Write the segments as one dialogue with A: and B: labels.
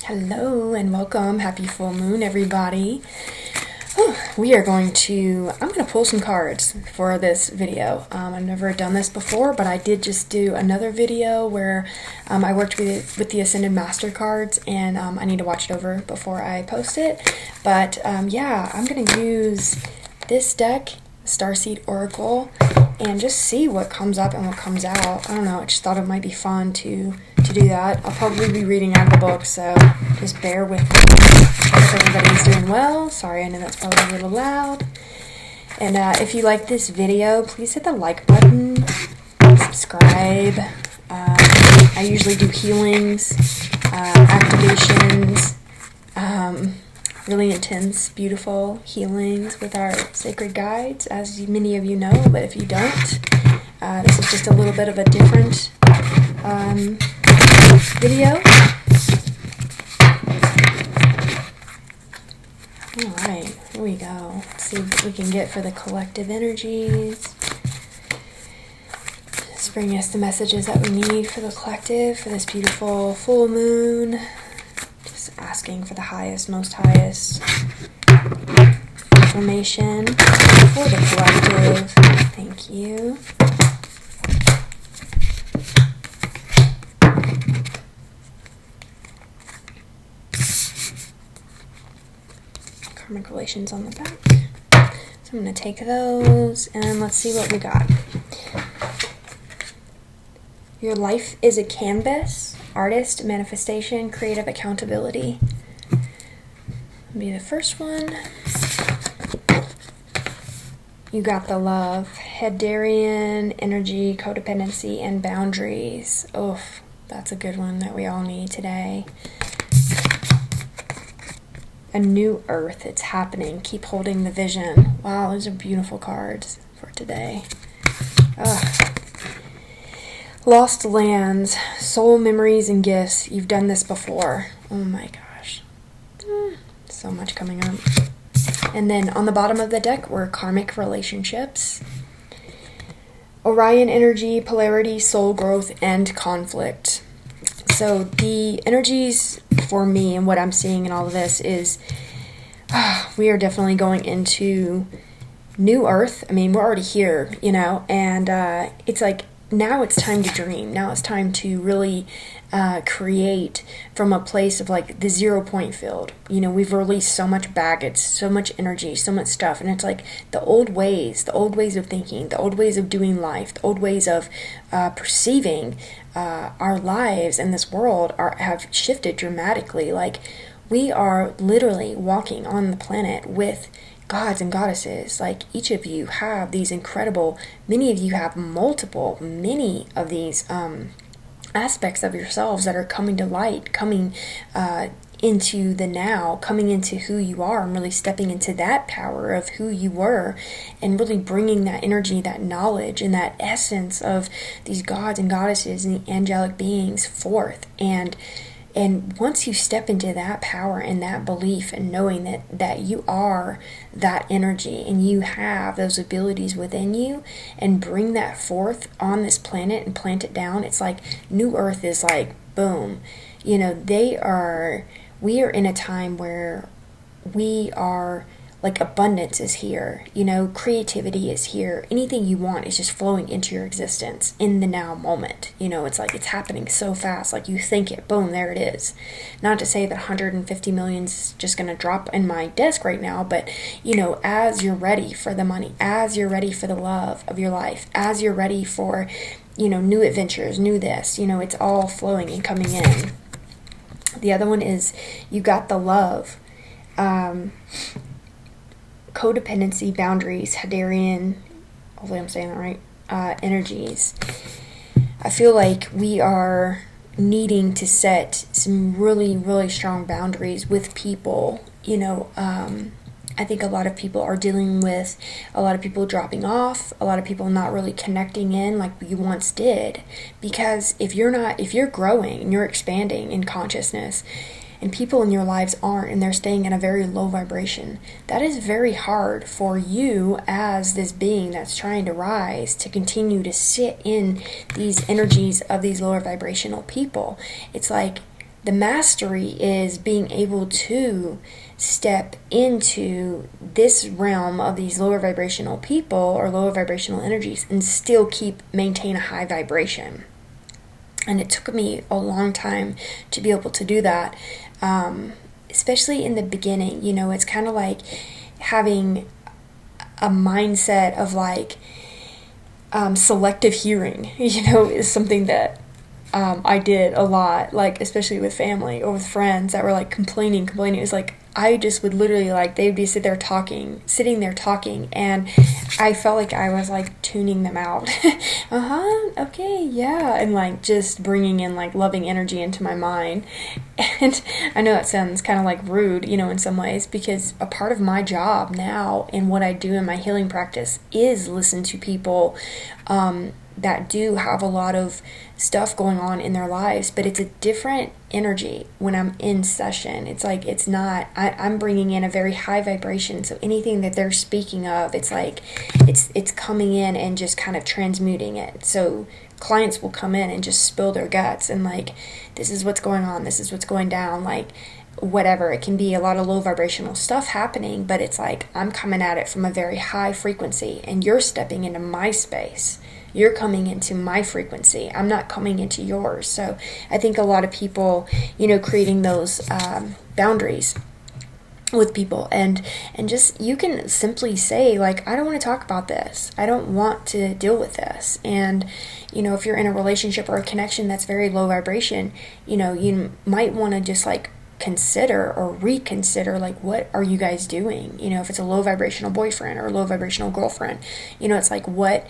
A: Hello and welcome. Happy full moon, everybody. I'm going to pull some cards for this video. I've never done this before, but I did just do another video where I worked with the Ascended Master cards, and I need to watch it over before I post it. But yeah, I'm going to use this deck, Starseed Oracle, and just see what comes up and what comes out. I don't know, I just thought it might be fun to do that. I'll probably be reading out of the book, so just bear with me. I hope everybody's doing well. Sorry, I know that's probably a little loud. And if you like this video, please hit the like button, subscribe. I usually do healings, activations, really intense, beautiful healings with our sacred guides, as many of you know, but if you don't, this is just a little bit of a different video. Alright, here we go. Let's see what we can get for the collective energies. Just bring us the messages that we need for the collective, for this beautiful full moon. Just asking for the highest, most highest information for the collective. Thank you. Karmic relations on the back. So I'm going to take those and let's see what we got. Your life is a canvas. Artist, manifestation, creative accountability. Be the first one. You got the love. Hedarian, energy, codependency, and boundaries. Oof, that's a good one that we all need today. A new earth, it's happening. Keep holding the vision. Wow, those are beautiful cards for today. Ugh. Lost lands, soul memories and gifts. You've done this before. Oh my gosh. So much coming up. And then on the bottom of the deck were karmic relationships. Orion energy, polarity, soul growth, and conflict. So the energies for me and what I'm seeing in all of this is we are definitely going into new earth. I mean, we're already here, you know, and it's like now it's time to dream. Now it's time to really create from a place of like the 0 point field. You know, we've released so much baggage, so much energy, so much stuff, and it's like the old ways of thinking, the old ways of doing life, the old ways of perceiving our lives in this world have shifted dramatically. Like, we are literally walking on the planet with gods and goddesses. Like, each of you have these incredible, many of you have many of these aspects of yourselves that are coming to light, coming into the now, coming into who you are, and really stepping into that power of who you were, and really bringing that energy, that knowledge, and that essence of these gods and goddesses and the angelic beings forth. And once you step into that power and that belief and knowing that you are that energy and you have those abilities within you, and bring that forth on this planet and plant it down, it's like new earth is like, boom. You know, we are in a time where we are, like, abundance is here, you know, creativity is here. Anything you want is just flowing into your existence in the now moment. You know, it's like it's happening so fast, like you think it, boom, there it is. Not to say that 150 million is just going to drop in my desk right now, but, you know, as you're ready for the money, as you're ready for the love of your life, as you're ready for, you know, new adventures, new this, you know, it's all flowing and coming in. The other one is you got the love. Codependency, boundaries, Hedarian, hopefully I'm saying that right, energies. I feel like we are needing to set some really, really strong boundaries with people. You know, I think a lot of people are dealing with a lot of people dropping off, a lot of people not really connecting in like you once did. Because if you're growing and you're expanding in consciousness, and people in your lives aren't, and they're staying in a very low vibration, that is very hard for you as this being that's trying to rise to continue to sit in these energies of these lower vibrational people. It's like The mastery is being able to step into this realm of these lower vibrational people or lower vibrational energies and still maintain a high vibration. And it took me a long time to be able to do that, especially in the beginning. It's kind of like having a mindset of like selective hearing, is something that I did a lot, like especially with family or with friends that were like complaining. It was like I just would literally like they'd be sitting there talking, and I felt like I was like tuning them out. Okay, yeah, and like just bringing in like loving energy into my mind. And I know that sounds kind of like rude, in some ways, because a part of my job now and what I do in my healing practice is listen to people that do have a lot of stuff going on in their lives, but it's a different energy when I'm in session. It's like, it's not, I'm bringing in a very high vibration. So anything that they're speaking of, it's like, it's coming in and just kind of transmuting it. So clients will come in and just spill their guts and like, this is what's going on. This is what's going down. Like, whatever. It can be a lot of low vibrational stuff happening, but it's like, I'm coming at it from a very high frequency and you're stepping into my space. You're coming into my frequency. I'm not coming into yours. So I think a lot of people, creating those boundaries with people and just, you can simply say like, I don't want to talk about this. I don't want to deal with this. And, if you're in a relationship or a connection that's very low vibration, you might want to just like consider or reconsider, like, what are you guys doing? If it's a low vibrational boyfriend or a low vibrational girlfriend, it's like, what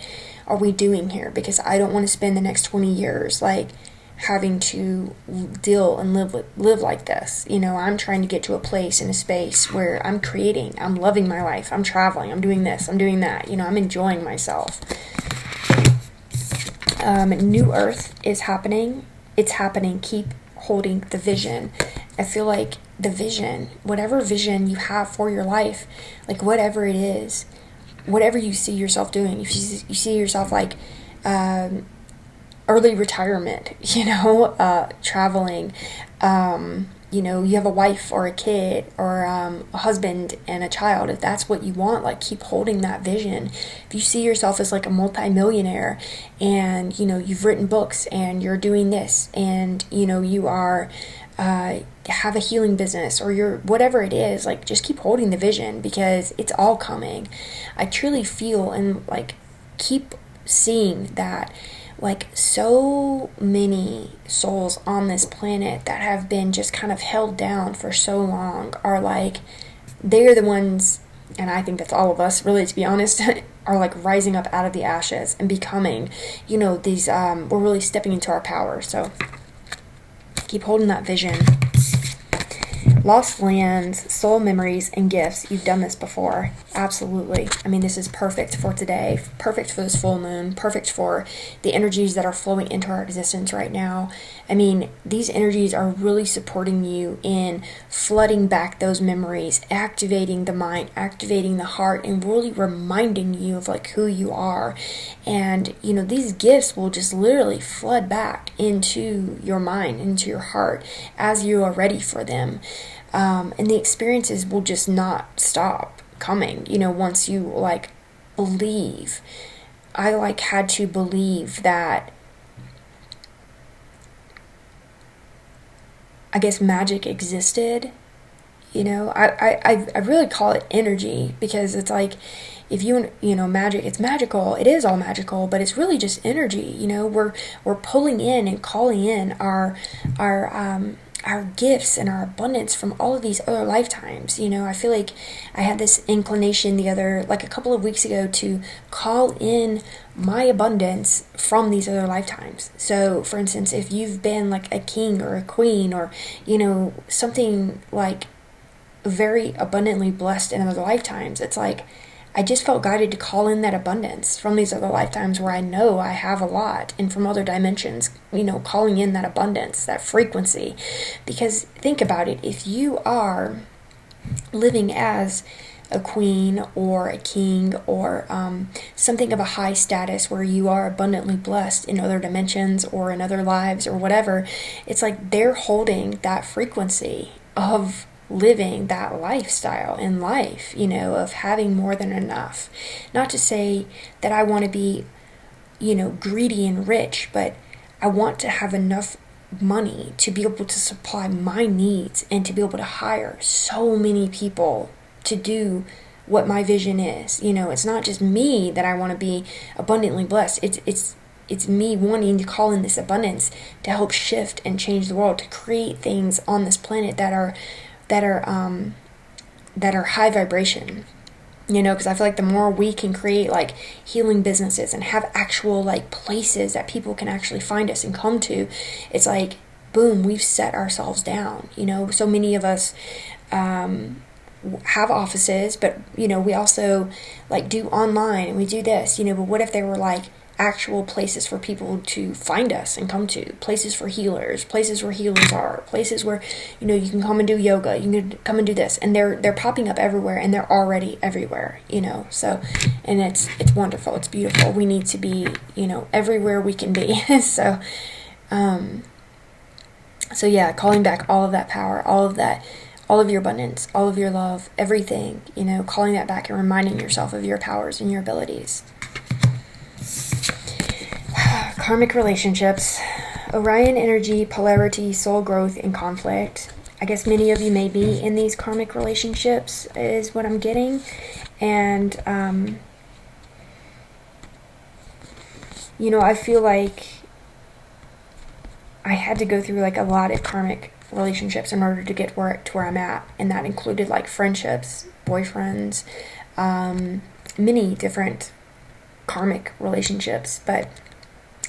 A: are we doing here? Because I don't want to spend the next 20 years like having to deal and live like this. I'm trying to get to a place in a space where I'm creating, I'm loving my life, I'm traveling, I'm doing this, I'm doing that, I'm enjoying myself. New Earth is happening. It's happening. Keep holding the vision. I feel like the vision, whatever vision you have for your life, like whatever it is, whatever you see yourself doing, if you see yourself like early retirement, traveling, you have a wife or a kid or a husband and a child, if that's what you want, like keep holding that vision. If you see yourself as like a multi-millionaire and, you've written books and you're doing this and, you are have a healing business or you're whatever it is, like just keep holding the vision because it's all coming. I truly feel and like keep seeing that like so many souls on this planet that have been just kind of held down for so long are like, they're the ones, and I think that's all of us really, to be honest, are like rising up out of the ashes and becoming, these, we're really stepping into our power. So keep holding that vision. Lost lands, soul memories, and gifts. You've done this before. Absolutely. I mean, this is perfect for today. Perfect for this full moon. Perfect for the energies that are flowing into our existence right now. I mean, these energies are really supporting you in flooding back those memories, activating the mind, activating the heart, and really reminding you of like who you are. And, these gifts will just literally flood back into your mind, into your heart as you are ready for them. And the experiences will just not stop coming, once you like believe. I like had to believe that, I guess, magic existed. I really call it energy because it's like, if magic, it's magical. It is all magical, but it's really just energy. We're pulling in and calling in our gifts and our abundance from all of these other lifetimes. I feel like I had this inclination a couple of weeks ago to call in my abundance from these other lifetimes. So for instance, if you've been like a king or a queen or, something like very abundantly blessed in other lifetimes, it's like, I just felt guided to call in that abundance from these other lifetimes where I know I have a lot, and from other dimensions, calling in that abundance, that frequency. Because think about it, if you are living as a queen or a king or something of a high status where you are abundantly blessed in other dimensions or in other lives or whatever, it's like they're holding that frequency of living that lifestyle in life, you know, of having more than enough. Not to say that I want to be, you know, greedy and rich, but I want to have enough money to be able to supply my needs and to be able to hire so many people to do what my vision is. You know, it's not just me that I want to be abundantly blessed. It's me wanting to call in this abundance to help shift and change the world, to create things on this planet that are high vibration. You know, because I feel like the more we can create like healing businesses and have actual like places that people can actually find us and come to, it's like, boom, we've set ourselves down. You know, so many of us have offices, but, you know, we also like do online and we do this, you know, but what if they were like actual places for people to find us and come to, places for healers, places where healers are, places where, you know, you can come and do yoga, you can come and do this, and they're popping up everywhere, and they're already everywhere, you know. So, and it's wonderful, it's beautiful. We need to be, you know, everywhere we can be. So yeah, calling back all of that power, all of that, all of your abundance, all of your love, everything, you know, calling that back and reminding yourself of your powers and your abilities. Karmic relationships, Orion energy, polarity, soul growth, and conflict. I guess many of you may be in these karmic relationships is what I'm getting. And, you know, I feel like I had to go through like a lot of karmic relationships in order to get to where I'm at. And that included like friendships, boyfriends, many different karmic relationships. But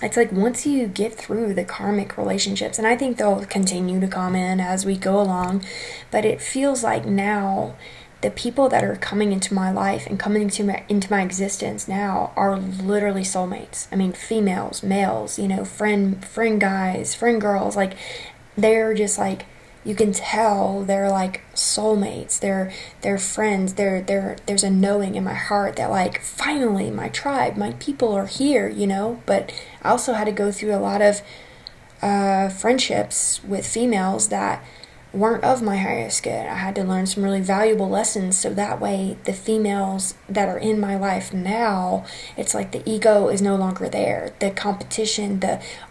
A: it's like once you get through the karmic relationships, and I think they'll continue to come in as we go along, but it feels like now the people that are coming into my life and coming into my existence now are literally soulmates. I mean, females, males, you know, friend guys, friend girls, like they're just like, you can tell they're like soulmates, they're friends, there's a knowing in my heart that like, finally, my tribe, my people are here, you know. But I also had to go through a lot of friendships with females that weren't of my highest good. I had to learn some really valuable lessons, so that way the females that are in my life now, it's like the ego is no longer there, the competition,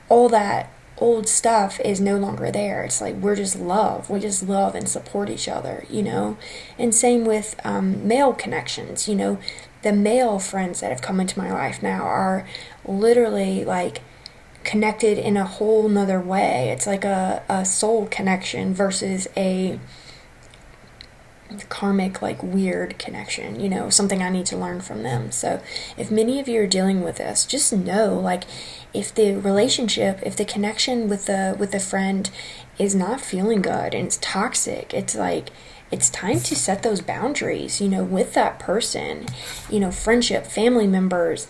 A: all that old stuff is no longer there. It's like we just love and support each other, you know. And same with male connections, you know. The male friends that have come into my life now are literally like connected in a whole nother way. It's like a soul connection versus a karmic, like weird connection, you know, something I need to learn from them. So if many of you are dealing with this, just know, like, if the relationship, if the connection with the friend is not feeling good and it's toxic, it's like, it's time to set those boundaries, you know, with that person, you know, friendship, family members,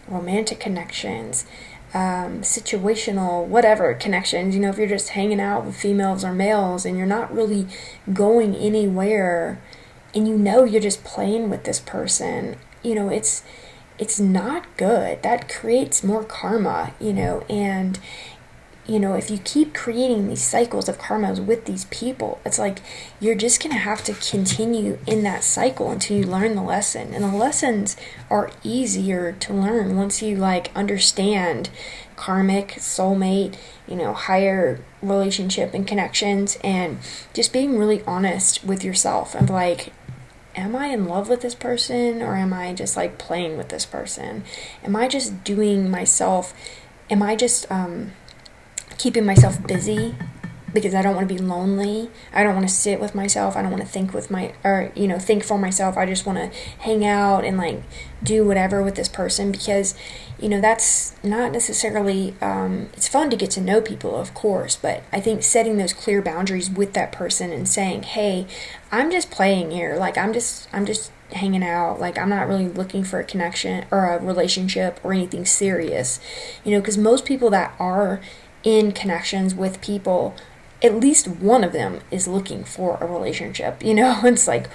A: romantic connections, situational, whatever connections, you know, if you're just hanging out with females or males and you're not really going anywhere and you know you're just playing with this person, you know, it's not good. That creates more karma, you know. And, you know, if you keep creating these cycles of karmas with these people, it's like you're just going to have to continue in that cycle until you learn the lesson. And the lessons are easier to learn once you, like, understand karmic, soulmate, you know, higher relationship and connections, and just being really honest with yourself and, like, am I in love with this person, or am I just like playing with this person? Am I just doing myself? Am I just keeping myself busy because I don't want to be lonely? I don't want to sit with myself. I don't want to think think for myself. I just want to hang out and like do whatever with this person because, you know, that's not necessarily, it's fun to get to know people, of course, but I think setting those clear boundaries with that person and saying, hey, I'm just playing here. Like, I'm just hanging out. Like, I'm not really looking for a connection or a relationship or anything serious, you know, because most people that are in connections with people, at least one of them is looking for a relationship, you know. It's like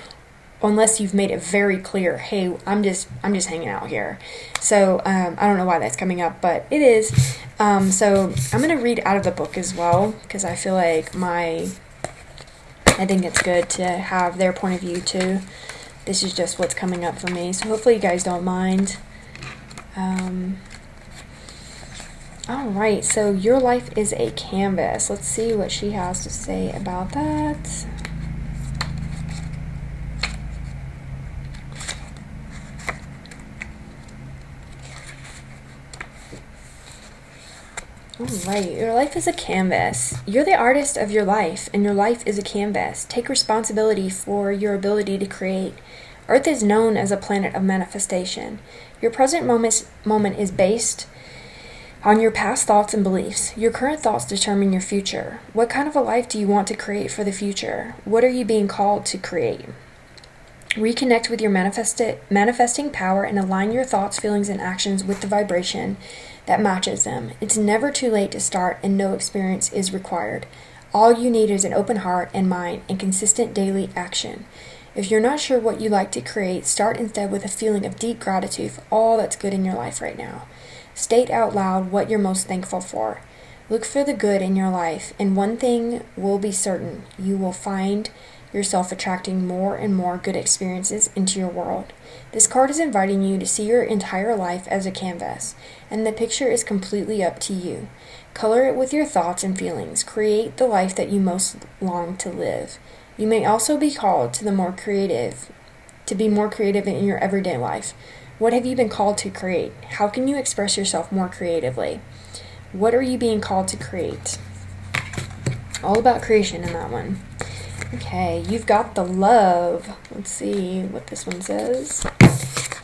A: unless you've made it very clear, hey, I'm just hanging out here. So I don't know why that's coming up, but it is. So I'm going to read out of the book as well, because I feel like I think it's good to have their point of view too. This is just what's coming up for me, so hopefully you guys don't mind. Alright, so your life is a canvas. Let's see what she has to say about that. Alright, your life is a canvas. You're the artist of your life, and your life is a canvas. Take responsibility for your ability to create. Earth is known as a planet of manifestation. Your present moment is based on your past thoughts and beliefs. Your current thoughts determine your future. What kind of a life do you want to create for the future? What are you being called to create? Reconnect with your manifesting power and align your thoughts, feelings, and actions with the vibration that matches them. It's never too late to start, and no experience is required. All you need is an open heart and mind and consistent daily action. If you're not sure what you like to create, start instead with a feeling of deep gratitude for all that's good in your life right now. State out loud what you're most thankful for. Look for the good in your life, and one thing will be certain: you will find yourself attracting more and more good experiences into your world. This card is inviting you to see your entire life as a canvas, and the picture is completely up to you. Color it with your thoughts and feelings. Create the life that you most long to live. You may also be called to be more creative in your everyday life. What have you been called to create? How can you express yourself more creatively? What are you being called to create? All about creation in that one. Okay, you've got the love. Let's see what this one says.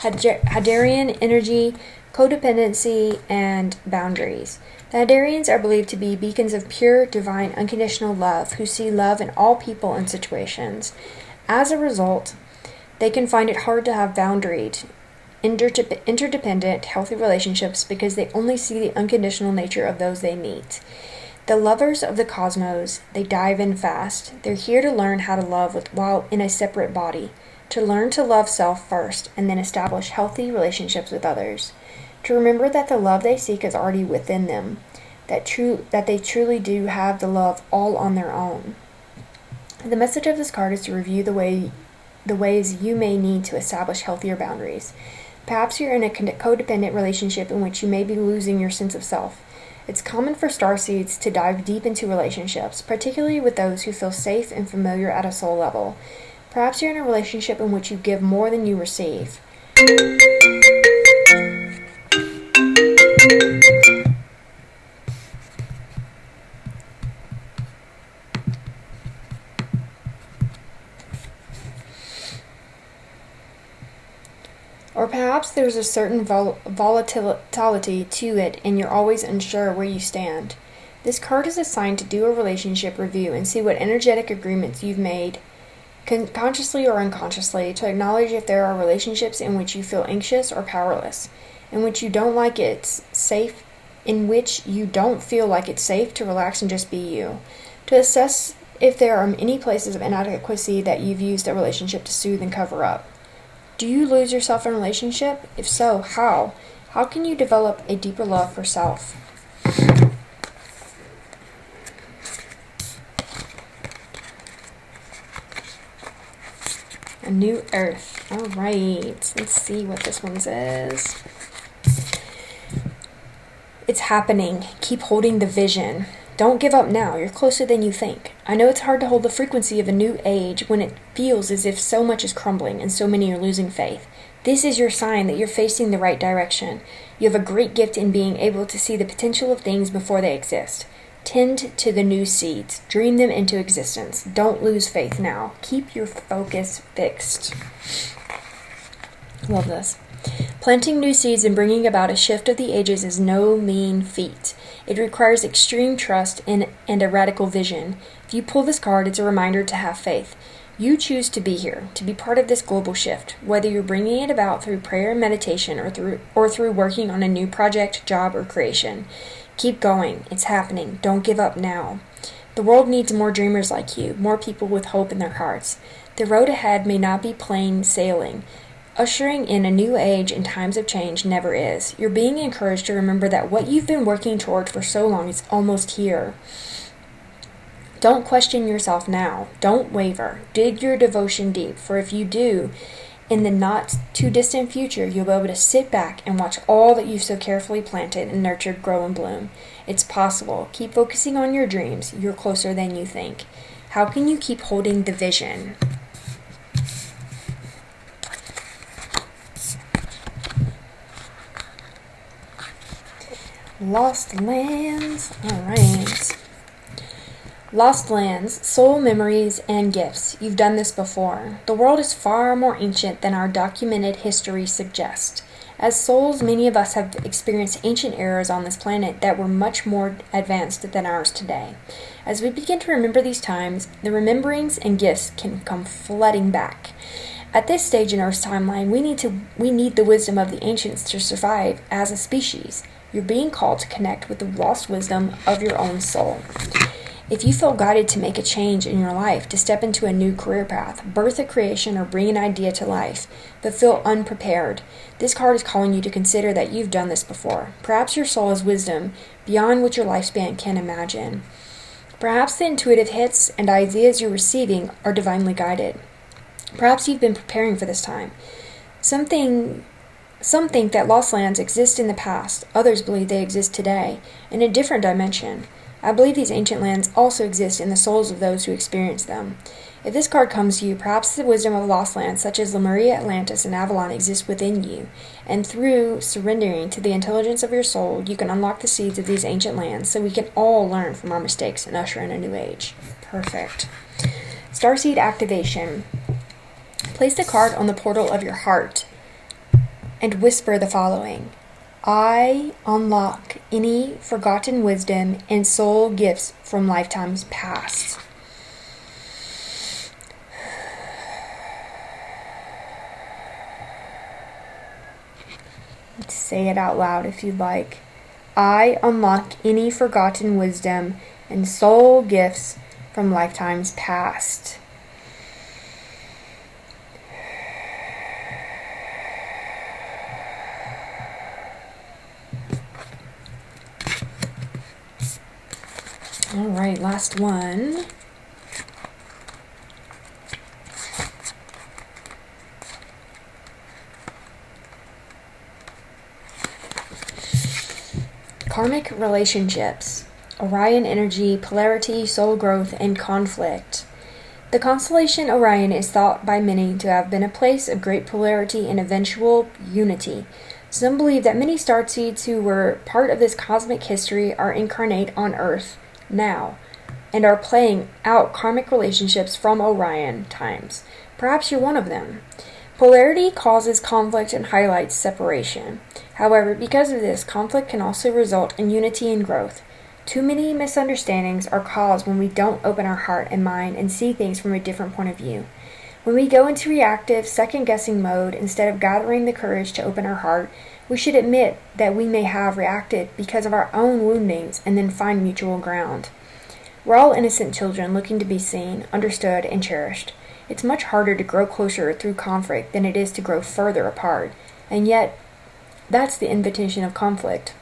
A: Hadarian energy, codependency, and boundaries. The Hadarians are believed to be beacons of pure, divine, unconditional love who see love in all people and situations. As a result, they can find it hard to have boundaried, interdependent, healthy relationships because they only see the unconditional nature of those they meet. The lovers of the cosmos, they dive in fast. They're here to learn how to love while in a separate body, to learn to love self first and then establish healthy relationships with others, to remember that the love they seek is already within them, that they truly do have the love all on their own. The message of this card is to review the ways you may need to establish healthier boundaries. Perhaps you're in a codependent relationship in which you may be losing your sense of self. It's common for starseeds to dive deep into relationships, particularly with those who feel safe and familiar at a soul level. Perhaps you're in a relationship in which you give more than you receive. Or perhaps there's a certain volatility to it and you're always unsure where you stand. This card is assigned to do a relationship review and see what energetic agreements you've made, consciously or unconsciously, to acknowledge if there are relationships in which you feel anxious or powerless, in which you don't feel like it's safe to relax and just be you. To assess if there are any places of inadequacy that you've used a relationship to soothe and cover up. Do you lose yourself in a relationship? If so, how? How can you develop a deeper love for self? A new earth. All right. Let's see what this one says. It's happening. Keep holding the vision. Don't give up now. You're closer than you think. I know it's hard to hold the frequency of a new age when it feels as if so much is crumbling and so many are losing faith. This is your sign that you're facing the right direction. You have a great gift in being able to see the potential of things before they exist. Tend to the new seeds. Dream them into existence. Don't lose faith now. Keep your focus fixed. Love this. Planting new seeds and bringing about a shift of the ages is no mean feat. It requires extreme trust and a radical vision. If you pull this card, it's a reminder to have faith. You choose to be here, to be part of this global shift, whether you're bringing it about through prayer and meditation or through working on a new project, job, or creation. Keep going. It's happening. Don't give up now. The world needs more dreamers like you, more people with hope in their hearts. The road ahead may not be plain sailing. Ushering in a new age in times of change never is. You're being encouraged to remember that what you've been working toward for so long is almost here. Don't question yourself now. Don't waver. Dig your devotion deep, for if you do, in the not too distant future, you'll be able to sit back and watch all that you've so carefully planted and nurtured grow and bloom. It's possible. Keep focusing on your dreams. You're closer than you think. How can you keep holding the vision? Lost Lands. All right. Lost lands, soul memories, and gifts. You've done this before. The world is far more ancient than our documented history suggests. As souls, many of us have experienced ancient eras on this planet that were much more advanced than ours today. As we begin to remember these times, the rememberings and gifts can come flooding back. At this stage in Earth's timeline, we need the wisdom of the ancients to survive as a species. You're being called to connect with the lost wisdom of your own soul. If you feel guided to make a change in your life, to step into a new career path, birth a creation, or bring an idea to life, but feel unprepared, this card is calling you to consider that you've done this before. Perhaps your soul has wisdom beyond what your lifespan can imagine. Perhaps the intuitive hits and ideas you're receiving are divinely guided. Perhaps you've been preparing for this time. Some think that lost lands exist in the past. Others believe they exist today, in a different dimension. I believe these ancient lands also exist in the souls of those who experience them. If this card comes to you, perhaps the wisdom of lost lands such as Lemuria, Atlantis, and Avalon exists within you, and through surrendering to the intelligence of your soul, you can unlock the seeds of these ancient lands so we can all learn from our mistakes and usher in a new age. Perfect. Starseed activation. Place the card on the portal of your heart and whisper the following. I unlock any forgotten wisdom and soul gifts from lifetimes past. Say it out loud if you'd like. I unlock any forgotten wisdom and soul gifts from lifetimes past. All right, last one. Karmic relationships, Orion energy, polarity, soul growth, and conflict. The constellation Orion is thought by many to have been a place of great polarity and eventual unity. Some believe that many starseeds who were part of this cosmic history are incarnate on Earth now, and are playing out karmic relationships from Orion times. Perhaps you're one of them. Polarity causes conflict and highlights separation. However, because of this, conflict can also result in unity and growth. Too many misunderstandings are caused when we don't open our heart and mind and see things from a different point of view. When we go into reactive, second-guessing mode instead of gathering the courage to open our heart, we should admit that we may have reacted because of our own woundings and then find mutual ground. We're all innocent children looking to be seen, understood, and cherished. It's much harder to grow closer through conflict than it is to grow further apart, and yet that's the invitation of conflict.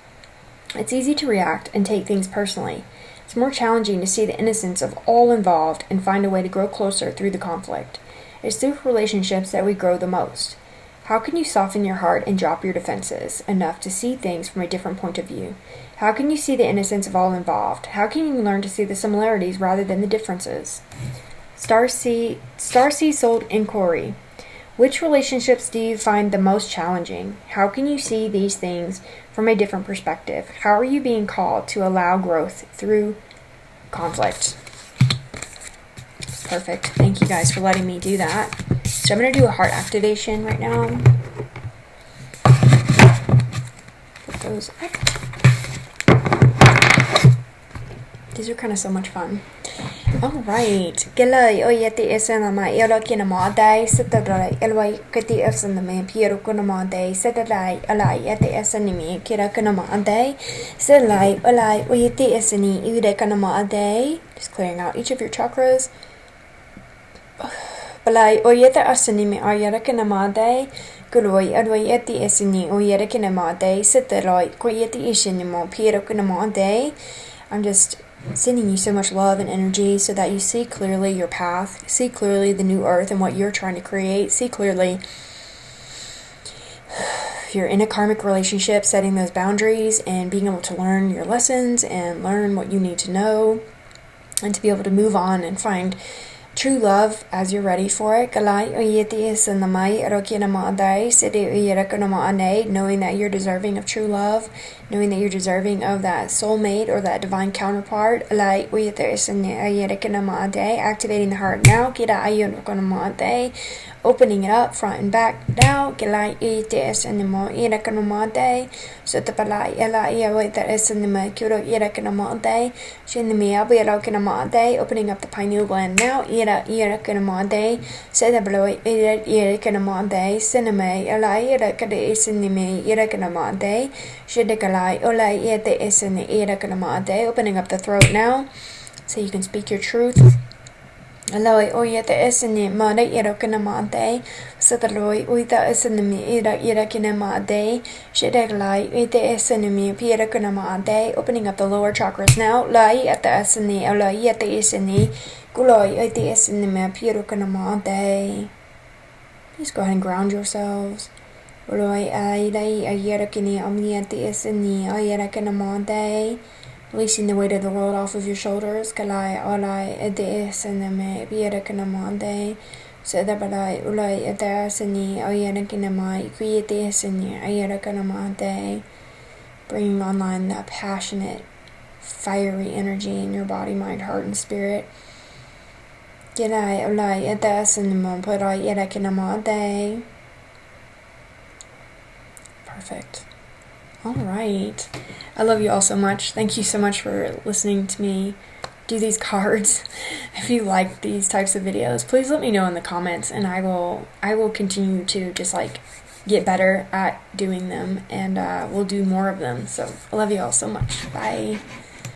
A: It's easy to react and take things personally. It's more challenging to see the innocence of all involved and find a way to grow closer through the conflict. It's through relationships that we grow the most. How can you soften your heart and drop your defenses enough to see things from a different point of view? How can you see the innocence of all involved? How can you learn to see the similarities rather than the differences? Starseed Soul Inquiry. Which relationships do you find the most challenging? How can you see these things from a different perspective? How are you being called to allow growth through conflict? Perfect. Thank you guys for letting me do that. So I'm going to do a heart activation right now. Put those up. These are kind of so much fun. Alright. Gelay oyeti esanama elokina day satadai elway kati esaname pierukunama day satadai alai yeti esanimi kirakanama day selai alai oyeti esani udekanama day Just clearing out each of your chakras. Balai oyeta asanimi ayaraka namade. Guroi adoyeti esini oyaraka namade. Sitaroi koyeti ishinimo pieraka namade. I'm just sending you so much love and energy so that you see clearly your path, see clearly the new earth and what you're trying to create, see clearly you're in a karmic relationship, setting those boundaries and being able to learn your lessons and learn what you need to know and to be able to move on and find true love as you're ready for it. Knowing that you're deserving of true love, knowing that you're deserving of that soulmate or that divine counterpart. Activating the heart now. Opening it up front and back now. Opening up the pineal gland now. Opening up the throat now so you can speak your truth. Alloy oyeta esini made irakanamade, Sataloi uita esinimi irakanamade, Shedeglai ite esinimi pirakanamade, opening up the lower chakras now, Lai at the esini, Alai at the esini, Guloi ite esinimi pirakanamade. Please go ahead and ground yourselves. Uloi aidai ayarakini omniati esini ayarakanamade. Releasing the weight of the world off of your shoulders. Kalai olai edes and the me bierakanamande. Sedabalai ulai edasani ayanakinamai createsani ayanakanamande. Bringing online that passionate, fiery energy in your body, mind, heart, and spirit. Gilai olai edasani podai yanakinamande. Perfect. All right. I love you all so much. Thank you so much for listening to me do these cards. If you like these types of videos, please let me know in the comments, and I will continue to just get better at doing them, and we'll do more of them. So I love you all so much. Bye.